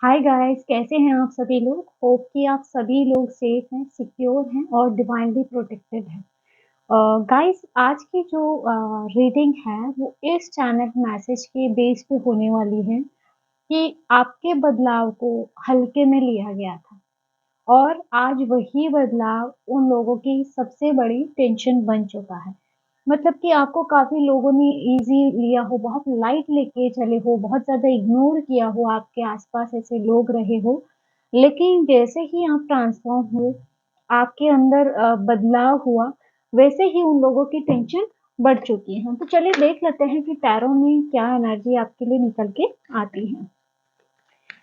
Hi guys, कैसे हैं आप सभी लोग। होप कि आप सभी लोग सेफ हैं, सिक्योर हैं और डिवाइनली प्रोटेक्टेड हैं। गाइस, आज की जो रीडिंग है वो इस चैनल मैसेज के बेस पे होने वाली है कि आपके बदलाव को हल्के में लिया गया था और आज वही बदलाव उन लोगों की सबसे बड़ी टेंशन बन चुका है। मतलब कि आपको काफ़ी लोगों ने ईज़ी लिया हो, बहुत लाइट लेके चले हो, बहुत ज़्यादा इग्नोर किया हो, आपके आस-पास ऐसे लोग रहे हो। लेकिन जैसे ही आप ट्रांसफ़ॉर्म हुए, आपके अंदर बदलाव हुआ, वैसे ही उन लोगों की टेंशन बढ़ चुकी है। तो चलिए देख लेते हैं कि टैरो में क्या एनर्जी आपके लिए निकल के आती है।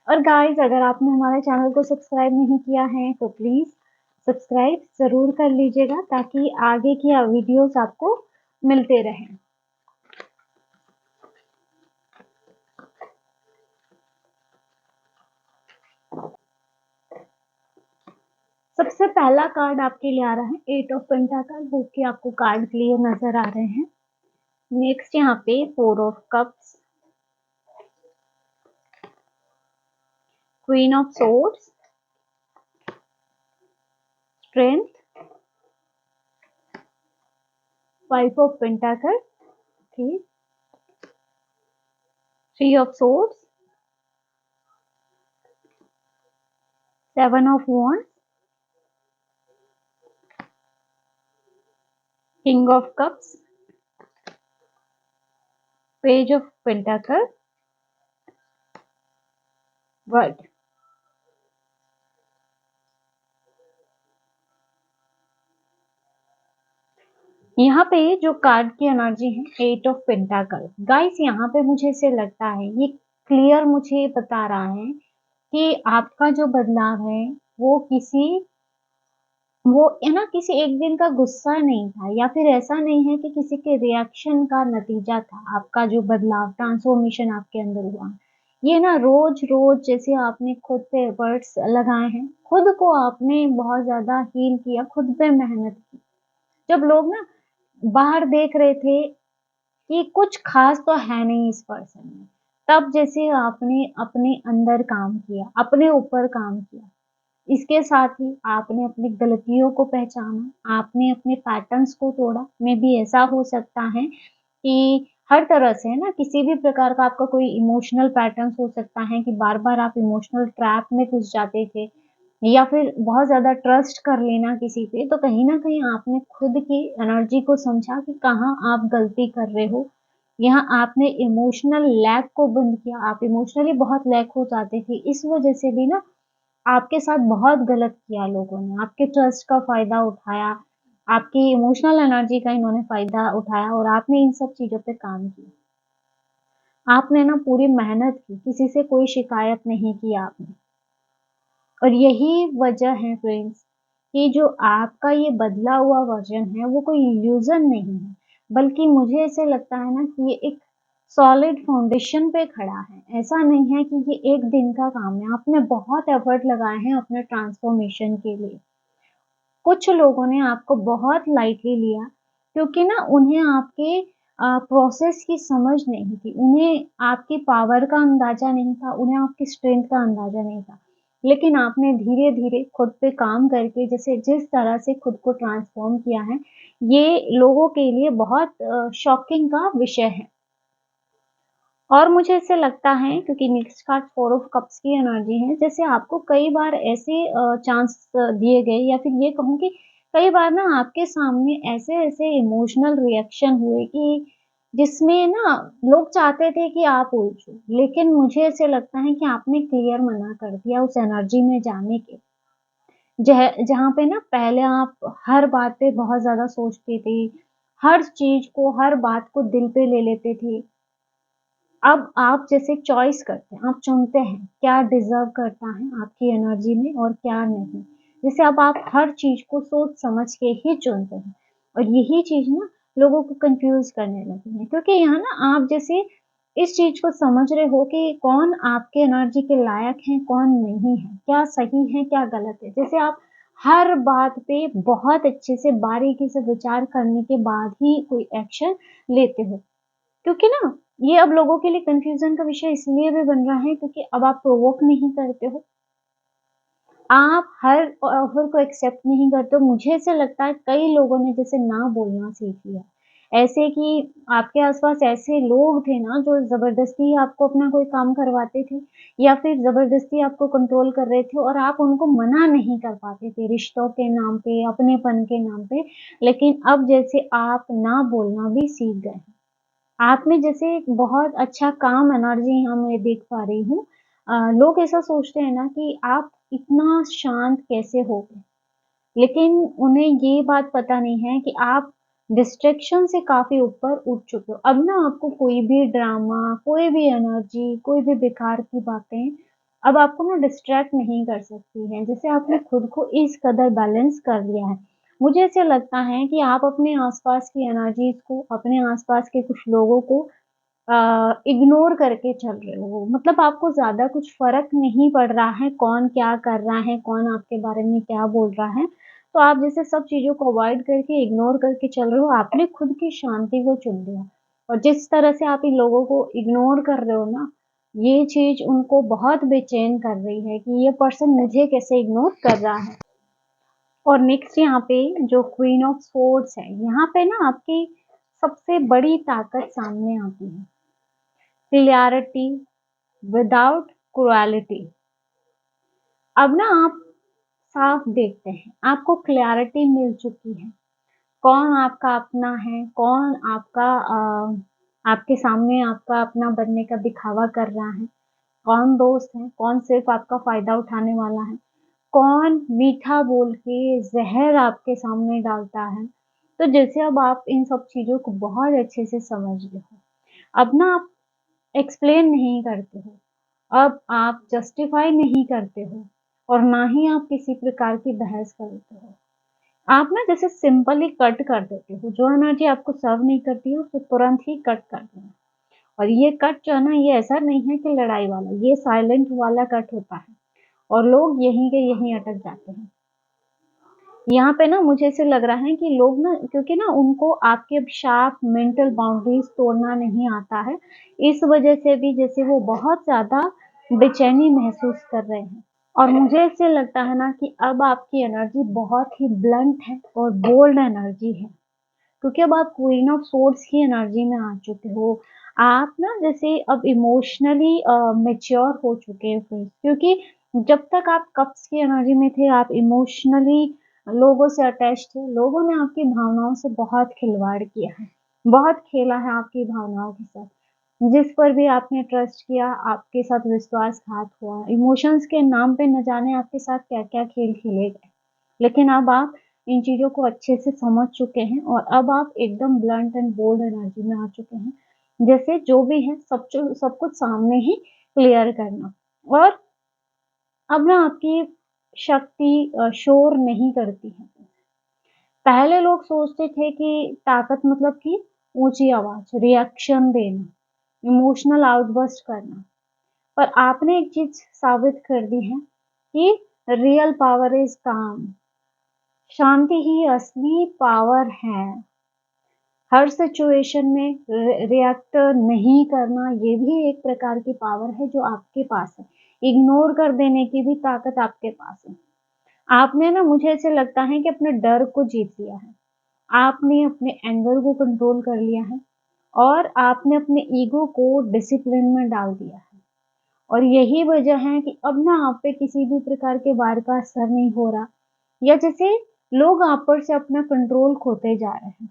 और गाइज़, अगर आपने हमारे चैनल को सब्सक्राइब नहीं किया है, तो प्लीज़ सब्सक्राइब ज़रूर कर लीजिएगा ताकि आगे की वीडियोज़ आपको मिलते रहें। सबसे पहला कार्ड आपके लिए आ रहा है 8 ऑफ पेंटाकल। होप कि आपको कार्ड क्लियर नजर आ रहे हैं। नेक्स्ट यहाँ पे 4 of cups, queen of swords, strength, 5 of pentacle, ठीक, 3 of swords, 7 of wands, king of cups, page of pentacle, word. यहाँ पे जो कार्ड की एनर्जी है 8 ऑफ पेंटाकल। गाइस, यहाँ पे मुझे ऐसे लगता है ये क्लियर मुझे बता रहा है कि आपका जो बदलाव है वो है ना, किसी एक दिन का गुस्सा नहीं था या फिर ऐसा नहीं है कि किसी के रिएक्शन का नतीजा था। आपका जो बदलाव, ट्रांसफॉर्मेशन आपके अंदर हुआ, ये ना रोज रोज जैसे आपने खुद पे एफर्ट्स लगाए हैं, खुद को आपने बहुत ज्यादा हील किया, खुद पे मेहनत की। जब लोग ना बाहर देख रहे थे कि कुछ खास तो है नहीं इस पर्सन में, तब जैसे आपने अपने अंदर काम किया, अपने ऊपर काम किया, इसके साथ ही आपने अपनी गलतियों को पहचाना, आपने अपने पैटर्न्स को तोड़ा। मे बी ऐसा हो सकता है कि हर तरह से, है ना, किसी भी प्रकार का आपका कोई इमोशनल पैटर्न्स हो सकता है कि बार-बार आप इमोशनल ट्रैप में घुस जाते थे या फिर बहुत ज़्यादा ट्रस्ट कर लेना किसी पे। तो कहीं न कहीं आपने खुद की एनर्जी को समझा कि कहाँ आप गलती कर रहे हो। यहाँ आपने इमोशनल लैग को बंद किया, आप इमोशनली बहुत लैग हो जाते थे। इस वजह से भी ना आपके साथ बहुत गलत किया लोगों ने, आपके ट्रस्ट का फ़ायदा उठाया, आपकी इमोशनल एनर्जी का इन्होंने फ़ायदा उठाया और आपने इन सब चीज़ों पे काम किया। आपने ना पूरी मेहनत की, किसी से कोई शिकायत नहीं की आपने। और यही वजह है फ्रेंड्स कि जो आपका ये बदला हुआ वर्ज़न है वो कोई इल्यूज़न नहीं है, बल्कि मुझे ऐसे लगता है ना कि ये एक सॉलिड फाउंडेशन पे खड़ा है। ऐसा नहीं है कि ये एक दिन का काम है, आपने बहुत एफर्ट लगाए हैं अपने ट्रांसफॉर्मेशन के लिए। कुछ लोगों ने आपको बहुत लाइटली लिया क्योंकि ना उन्हें आपके प्रोसेस की समझ नहीं थी, उन्हें आपकी पावर का अंदाज़ा नहीं था, उन्हें आपकी स्ट्रेंथ का अंदाज़ा नहीं था। लेकिन आपने धीरे-धीरे खुद पे काम करके जैसे जिस तरह से खुद को ट्रांसफ़ॉर्म किया है, ये लोगों के लिए बहुत शॉकिंग का विषय है। और मुझे ऐसे लगता है क्योंकि नेक्स्ट कार्ड 4 ऑफ कप्स की एनर्जी है, जैसे आपको कई बार ऐसे चांस दिए गए या फिर ये कहूँ कि कई बार ना आपके सामने ऐसे-ऐसे इमोशनल रिएक्शन हुए कि जिसमें ना लोग चाहते थे कि आप उलझो। लेकिन मुझे ऐसे लगता है कि आपने क्लियर मना कर दिया उस एनर्जी में जाने के। जहाँ पे ना पहले आप हर बात पे बहुत ज़्यादा सोचते थे, हर चीज़ को, हर बात को दिल पे ले लेते थे। अब आप जैसे चॉइस करते हैं, आप चुनते हैं, क्या डिज़र्व करता है आपकी एनर्जी में और क्या नहीं। जैसे अब आप हर चीज़ को सोच समझ के ही चुनते हैं और यही चीज़ ना लोगों को कन्फ्यूज़ करने लगी है क्योंकि यहाँ ना आप जैसे इस चीज़ को समझ रहे हो कि कौन आपके एनर्जी के लायक है, कौन नहीं है, क्या सही है, क्या गलत है। जैसे आप हर बात पे बहुत अच्छे से बारीकी से विचार करने के बाद ही कोई एक्शन लेते हो। क्योंकि ना ये अब लोगों के लिए कन्फ्यूज़न का विषय इसलिए भी बन रहा है क्योंकि अब आप प्रोवोक नहीं करते हो। आप हर ऑफ़र को एक्सेप्ट नहीं करते हो। मुझे ऐसा लगता है कई लोगों ने जैसे ना बोलना सीख लिया। ऐसे कि आपके आस-पास ऐसे लोग थे ना जो ज़बरदस्ती आपको अपना कोई काम करवाते थे या फिर ज़बरदस्ती आपको कंट्रोल कर रहे थे और आप उनको मना नहीं कर पाते थे रिश्तों के नाम पे, अपनेपन के नाम पे। लेकिन अब जैसे आप ना बोलना भी सीख गए हैं। आप में जैसे एक बहुत अच्छा काम एनर्जी यहाँ मैं देख पा रही हूँ। लोग ऐसा सोचते हैं ना कि आप इतना शांत कैसे हो गए? लेकिन उन्हें ये बात पता नहीं है कि आप डिस्ट्रैक्शन से काफ़ी ऊपर उठ चुके हो। अब ना आपको कोई भी ड्रामा, कोई भी एनर्जी, कोई भी बेकार की बातें अब आपको ना डिस्ट्रैक्ट नहीं कर सकती हैं। जैसे आपने खुद को इस कदर बैलेंस कर लिया है। मुझे ऐसे लगता है कि आप अपने आस-पास की एनर्जीज़ को, अपने आस-पास के कुछ लोगों को इग्नोर करके चल रहे हो। मतलब आपको ज़्यादा कुछ फ़र्क नहीं पड़ रहा है, कौन क्या कर रहा है, कौन आपके बारे में क्या बोल रहा है। तो आप जैसे सब चीज़ों को अवॉइड करके, इग्नोर करके चल रहे हो, आपने खुद की शांति को चुन लिया। और जिस तरह से आप इन लोगों को इग्नोर कर रहे हो ना, ये चीज़ उनको बहुत बेचैन कर रही है कि ये पर्सन मुझे कैसे इग्नोर कर रहा है। और नेक्स्ट यहाँ पे जो क्वीन ऑफ सोर्ड्स है, यहाँ पे ना आपकी सबसे बड़ी ताकत सामने आती है। Clarity without cruelty. अब ना आप साफ देखते हैं, आपको क्लैरिटी मिल चुकी है। कौन आपका अपना है, कौन आपका आपके सामने आपका अपना बनने का दिखावा कर रहा है, कौन दोस्त है, कौन सिर्फ आपका फ़ायदा उठाने वाला है, कौन मीठा बोल के ज़हर आपके सामने डालता है। तो जैसे अब आप इन सब चीज़ों को बहुत अच्छे से समझ गए हो। अब ना आप एक्सप्लेन नहीं करते हो। अब आप जस्टिफ़ाई नहीं करते हो और ना ही आप किसी प्रकार की बहस करते हो। आप ना जैसे सिंपली कट कर देते हो, जो एनर्जी आपको सर्व नहीं करती है उसको तुरंत ही कट कर देना। और ये कट जो है ना ये ऐसा नहीं है कि लड़ाई वाला, ये साइलेंट वाला कट होता है और लोग यहीं के यहीं अटक जाते हैं। यहाँ पे ना मुझे ऐसे लग रहा है कि लोग ना क्योंकि ना उनको आपके अब शार्प मेंटल बाउंड्रीज़ तोड़ना नहीं आता है, इस वजह से भी जैसे वो बहुत ज़्यादा बेचैनी महसूस कर रहे हैं। और मुझे ऐसे लगता है ना कि अब आपकी एनर्जी बहुत ही ब्लंट है और बोल्ड एनर्जी है, क्योंकि अब आप क्वीन ऑफ सोर्ड्स की एनर्जी में आ चुके हो। आप ना जैसे अब इमोशनली मैच्योर हो चुके हैं फ्रेंड्स, क्योंकि जब तक आप कप्स की एनर्जी में थे, आप इमोशनली लोगों से अटैच थे। लोगों ने आपकी भावनाओं से बहुत खिलवाड़ किया है, बहुत खेला है आपकी भावनाओं के साथ। जिस पर भी आपने ट्रस्ट किया, आपके साथ विश्वासघात हुआ। इमोशंस के नाम पे न जाने आपके साथ क्या-क्या खेल खेले गए। लेकिन अब आप इन चीज़ों को अच्छे से समझ चुके हैं और अब आप एकदम ब्लंट एंड बोल्ड एनर्जी में आ चुके हैं। जैसे जो भी है सब कुछ सामने ही क्लियर करना। और अब ना आपकी शक्ति शोर नहीं करती है। पहले लोग सोचते थे कि ताकत मतलब कि ऊँची आवाज़, रिएक्शन देना, इमोशनल आउटबर्स्ट करना। पर आपने एक चीज़ साबित कर दी है कि रियल पावर इज़ काम। शांति ही असली पावर है। हर सिचुएशन में रिएक्ट नहीं करना ये भी एक प्रकार की पावर है जो आपके पास है। इग्नोर कर देने की भी ताकत आपके पास है। आपने ना मुझे ऐसे लगता है कि अपने डर को जीत लिया है। आपने अपने एंगर को कंट्रोल कर लिया है और आपने अपने ईगो को डिसिप्लिन में डाल दिया है। और यही वजह है कि अब ना आप पे किसी भी प्रकार के वार का असर नहीं हो रहा या जैसे लोग आप पर से अपना कंट्रोल खोते जा रहे हैं।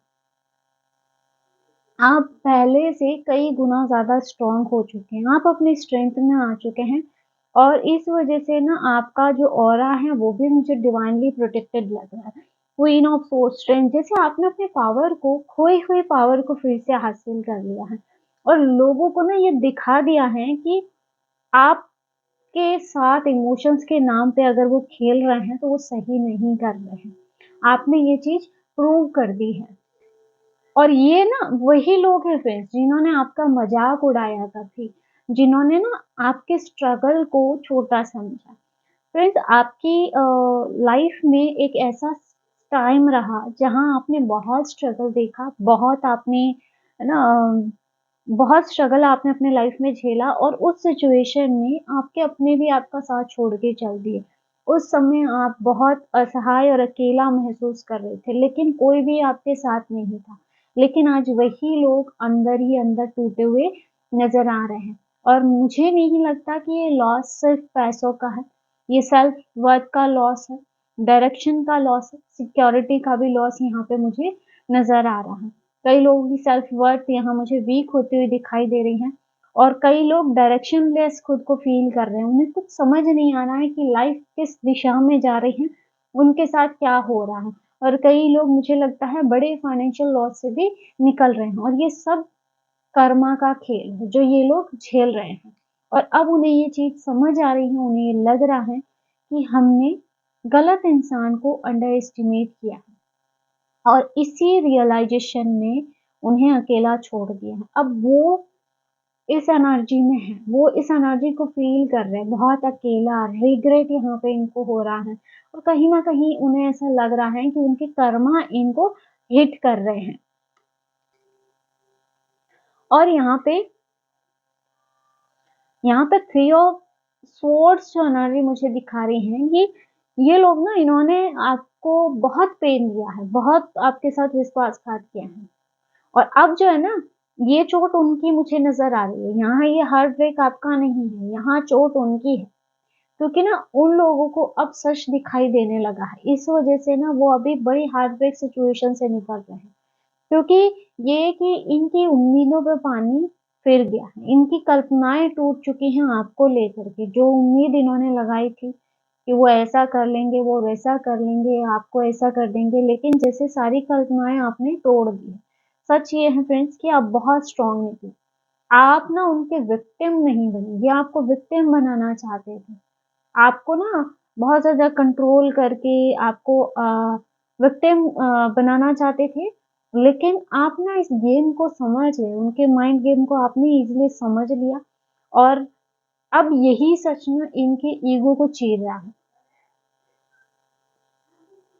आप पहले से कई गुना ज़्यादा स्ट्रॉन्ग हो चुके हैं। आप अपनी स्ट्रेंथ में आ चुके हैं और इस वजह से ना आपका जो ऑरा है वो भी मुझे डिवाइनली प्रोटेक्टेड लग रहा है। क्वीन ऑफ सोर्ड्स स्ट्रेंथ जैसे आपने अपने पावर को खोई हुई पावर को फिर से हासिल कर लिया है और लोगों को ना ये दिखा दिया है कि आपके साथ इमोशंस के नाम पे अगर वो खेल रहे हैं तो वो सही नहीं कर रहे हैं। आपने ये चीज़ प्रूव कर दी है। और ये ना वही लोग हैं फ्रेंड्स जिन्होंने आपका मज़ाक उड़ाया कभी, जिन्होंने ना आपके स्ट्रगल को छोटा समझा। फ्रेंड्स आपकी लाइफ में एक ऐसा टाइम रहा जहाँ आपने बहुत स्ट्रगल देखा, बहुत आपने है ना बहुत स्ट्रगल आपने अपने लाइफ में झेला और उस सिचुएशन में आपके अपने भी आपका साथ छोड़ के चल दिए। उस समय आप बहुत असहाय और अकेला महसूस कर रहे थे, लेकिन कोई भी आपके साथ नहीं था। लेकिन आज वही लोग अंदर ही अंदर टूटे हुए नज़र आ रहे हैं और मुझे नहीं लगता कि ये लॉस सिर्फ़ पैसों का है, ये सेल्फ वर्थ का लॉस है, डायरेक्शन का लॉस है, सिक्योरिटी का भी लॉस यहाँ पे मुझे नज़र आ रहा है। कई लोगों की सेल्फ वर्थ यहाँ मुझे वीक होती हुई दिखाई दे रही है और कई लोग डायरेक्शनलेस खुद को फील कर रहे हैं। उन्हें कुछ समझ नहीं आ रहा है कि लाइफ किस दिशा में जा रही है, उनके साथ क्या हो रहा है और कई लोग मुझे लगता है बड़े फाइनेंशियल लॉस से भी निकल रहे हैं और ये सब कर्मा का खेल है जो ये लोग झेल रहे हैं। और अब उन्हें ये चीज़ समझ आ रही है, उन्हें ये लग रहा है कि हमने गलत इंसान को अंडर एस्टिमेट किया है। और इसी रियलाइज़ेशन ने उन्हें अकेला छोड़ दिया है। अब वो इस एनर्जी में हैं, वो इस एनर्जी को फ़ील कर रहे हैं, बहुत अकेला, रिग्रेट यहाँ पे इनको हो रहा है और कहीं न कहीं उन्हें ऐसा लग रहा है कि उनके कर्मा इनको हिट कर रहे हैं। और यहाँ पे थ्री ऑफ स्वॉर्ड्स जो एनर्जी मुझे दिखा रही है कि ये लोग ना इन्होंने आपको बहुत पेन दिया है, बहुत आपके साथ विश्वासघात किया है। और अब जो है ना, ये चोट उनकी मुझे नज़र आ रही है। यहाँ ये हार्ट ब्रेक आपका नहीं है, यहाँ चोट उनकी है। क्योंकि ना उन लोगों को अब सच दिखाई देने लगा है। इस वज़ह से ना वो अभी बड़ी हार्ट ब्रेक सिचुएशन से निकल रहे हैं। क्योंकि ये कि इनकी उम्मीदों पे पानी फिर गया है। इनकी कल्पनाएँ टूट चुकी हैं आपको लेकर के। जो उम्मीद इन्होंने लगाई थी कि वो ऐसा कर लेंगे, वो वैसा कर लेंगे, आपको ऐसा कर देंगे, लेकिन जैसे सारी कल्पनाएँ आपने तोड़ दी हैं। सच ये है फ्रेंड्स कि आप बहुत स्ट्रॉन्ग निकले। आप ना उनके विक्टिम नहीं बने, ये आपको विक्टिम बनाना चाहते थे। आपको ना बहुत ज़्यादा कंट्रोल करके आपको विक्टिम बनाना चाहते थे, लेकिन आप ना इस गेम को समझ गए, उनके माइंड गेम को आपने ईज़िली समझ लिया और अब यही सच ना इनके ईगो को चीर रहा है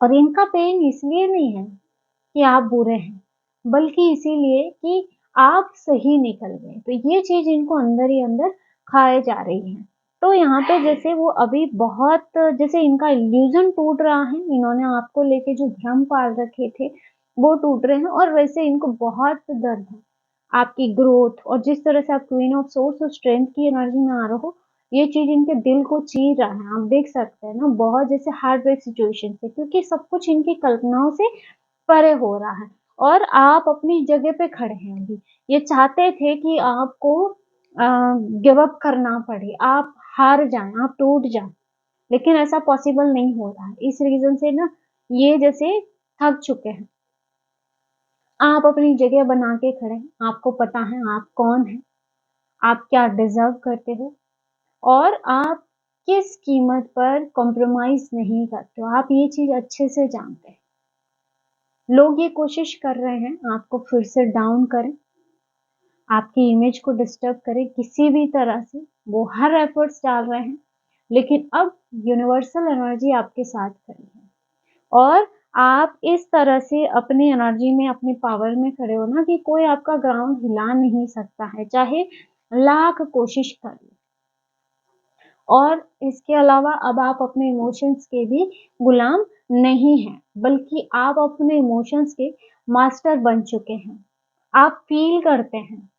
और इनका पेन इसलिए नहीं है कि आप बुरे हैं, बल्कि इसीलिए कि आप सही निकल गए। तो ये चीज़ इनको अंदर ही अंदर खाए जा रही है। तो यहाँ पे जैसे वो अभी बहुत जैसे इनका इल्यूज़न टूट रहा है, इन्होंने आपको लेके जो भ्रम पाल रखे थे, वो टूट रहे हैं और वैसे इनको बहुत दर्द है। आपकी ग्रोथ और जिस तरह से आप क्वीन ऑफ सोर्स और स्ट्रेंथ की एनर्जी में आ रहे हो, ये चीज़ इनके दिल को चीर रहा है। आप देख सकते हैं ना बहुत जैसे हार्ट ब्रेक सिचुएशन से क्योंकि सब कुछ इनकी कल्पनाओं से परे हो रहा है और आप अपनी जगह पे खड़े हैं अभी। ये चाहते थे कि आपको गिव अप करना पड़े, आप हार जाएँ, आप टूट जाएँ, लेकिन ऐसा पॉसिबल नहीं हो रहा है। इस रीज़न से ना ये जैसे थक चुके हैं। आप अपनी जगह बना के खड़े हैं, आपको पता है आप कौन हैं, आप क्या डिज़र्व करते हो और आप किस कीमत पर कॉम्प्रोमाइज़ नहीं करते हो, आप ये चीज़ अच्छे से जानते हैं। लोग ये कोशिश कर रहे हैं आपको फिर से डाउन करें, आपकी इमेज को डिस्टर्ब करें किसी भी तरह से, वो हर एफर्ट्स डाल रहे हैं, लेकिन अब यूनिवर्सल एनर्जी आपके साथ खड़ी है और आप इस तरह से अपनी एनर्जी में, अपनी पावर में खड़े हो ना कि कोई आपका ग्राउंड हिला नहीं सकता है, चाहे लाख कोशिश कर ले। और इसके अलावा अब आप अपने इमोशंस के भी गुलाम नहीं हैं, बल्कि आप अपने इमोशंस के मास्टर बन चुके हैं। आप फ़ील करते हैं,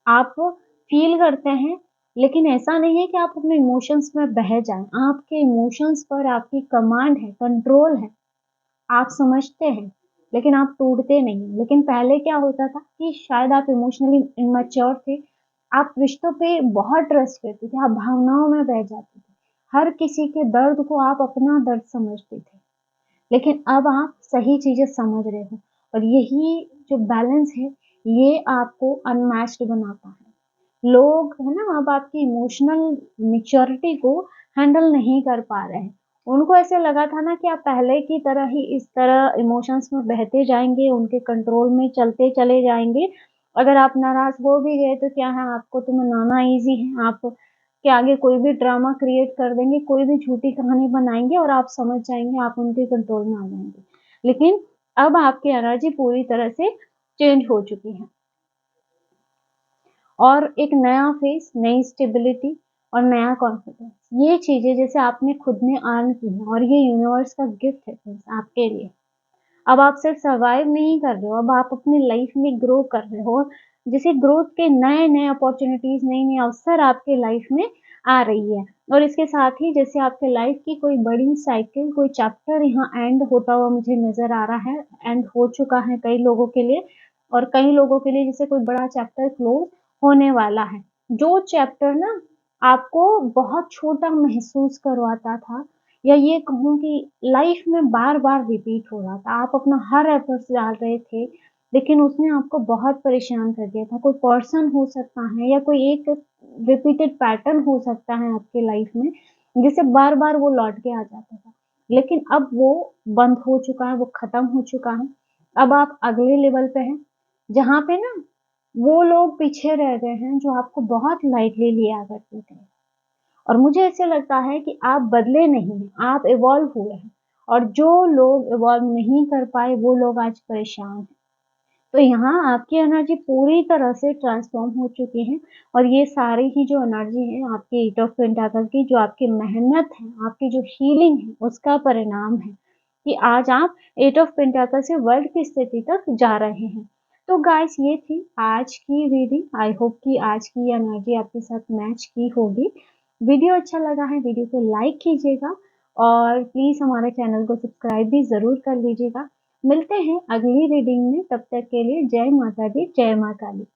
आप फ़ील करते हैं, लेकिन ऐसा नहीं है कि आप अपने इमोशंस में बह जाएँ। आपके इमोशंस पर आपकी कमांड है, कंट्रोल है। आप समझते हैं, लेकिन आप टूटते नहीं। लेकिन पहले क्या होता था कि शायद आप इमोशनली इमैच्योर थे, आप रिश्तों पे बहुत ट्रस्ट करते थे, आप भावनाओं में बह जाते थे। हर किसी के दर्द को आप अपना दर्द समझते थे। लेकिन अब आप सही चीज़ें समझ रहे हो और यही जो बैलेंस है, ये आपको अनमैच्ड बनाता है। लोग है ना अब आपकी इमोशनल मैच्योरिटी को हैंडल नहीं कर पा रहे हैं। उनको ऐसे लगा था ना कि आप पहले की तरह ही इस तरह इमोशंस में बहते जाएँगे, उनके कंट्रोल में चलते चले जाएँगे। अगर आप नाराज़ हो भी गए तो क्या है आपको तो मनाना ईज़ी है, आप के आगे कोई भी ड्रामा क्रिएट कर देंगे, कोई भी झूठी कहानी बनाएँगे और आप समझ जाएँगे, आप उनके कंट्रोल में आ जाएँगे। लेकिन अब आपकी एनर्जी पूरी तरह से चेंज हो चुकी है। और एक नया फेस, नई स्टेबिलिटी और नया कॉन्फिडेंस। ये चीज़ें जैसे आपने खुद ने अर्न की हैं और ये यूनिवर्स का गिफ्ट है फ्रेंड्स आपके लिए। अब आप सिर्फ सर्वाइव नहीं कर रहे हो, अब आप अपनी लाइफ में ग्रो कर रहे हो। जैसे ग्रोथ के नए-नए अपॉर्च्युनिटीज़, नए-नए अवसर आपके लाइफ में आ रही है। और इसके साथ ही जैसे आपके लाइफ की कोई बड़ी साइकिल, कोई चैप्टर यहाँ एंड होता हुआ मुझे नज़र आ रहा है, एंड हो चुका है कई लोगों के लिए, और कई लोगों के लिए जैसे कोई बड़ा चैप्टर क्लोज़ होने वाला है। जो चैप्टर ना आपको बहुत छोटा महसूस करवाता था, या ये कहूँ कि लाइफ में बार-बार रिपीट हो रहा था। आप अपना हर एफर्ट्स डाल रहे थे, लेकिन उसने आपको बहुत परेशान कर दिया था। कोई पर्सन हो सकता है या कोई एक रिपीटेड पैटर्न हो सकता है आपके लाइफ में, जिससे बार-बार वो लौट के आ जाता था। लेकिन अब वो बंद हो चुका है, वो खत्म हो चुका है। अब आप अगले लेवल पे हैं, जहाँ पे ना वो लोग पीछे रह गए हैं जो आपको बहुत लाइटली लिया करते थे। और मुझे ऐसे लगता है कि आप बदले नहीं हैं, आप इवॉल्व हुए हैं, और जो लोग इवॉल्व नहीं कर पाए वो लोग आज परेशान हैं। तो यहाँ आपकी एनर्जी पूरी तरह से ट्रांसफ़ॉर्म हो चुकी है, और ये सारी ही जो एनर्जी है आपकी एट ऑफ पेंटाकल की, जो आपकी मेहनत है, आपकी जो हीलिंग है, उसका परिणाम है कि आज आप एट ऑफ पेंटाकल से वर्ल्ड की स्थिति तक जा रहे हैं। तो गाइस, ये थी आज की रीडिंग। आई होप कि आज की एनर्जी आपके साथ मैच की होगी। वीडियो अच्छा लगा है, वीडियो को लाइक कीजिएगा, और प्लीज़ हमारे चैनल को सब्सक्राइब भी ज़रूर कर लीजिएगा। मिलते हैं अगली रीडिंग में, तब तक के लिए जय माता दी, जय माँ काली।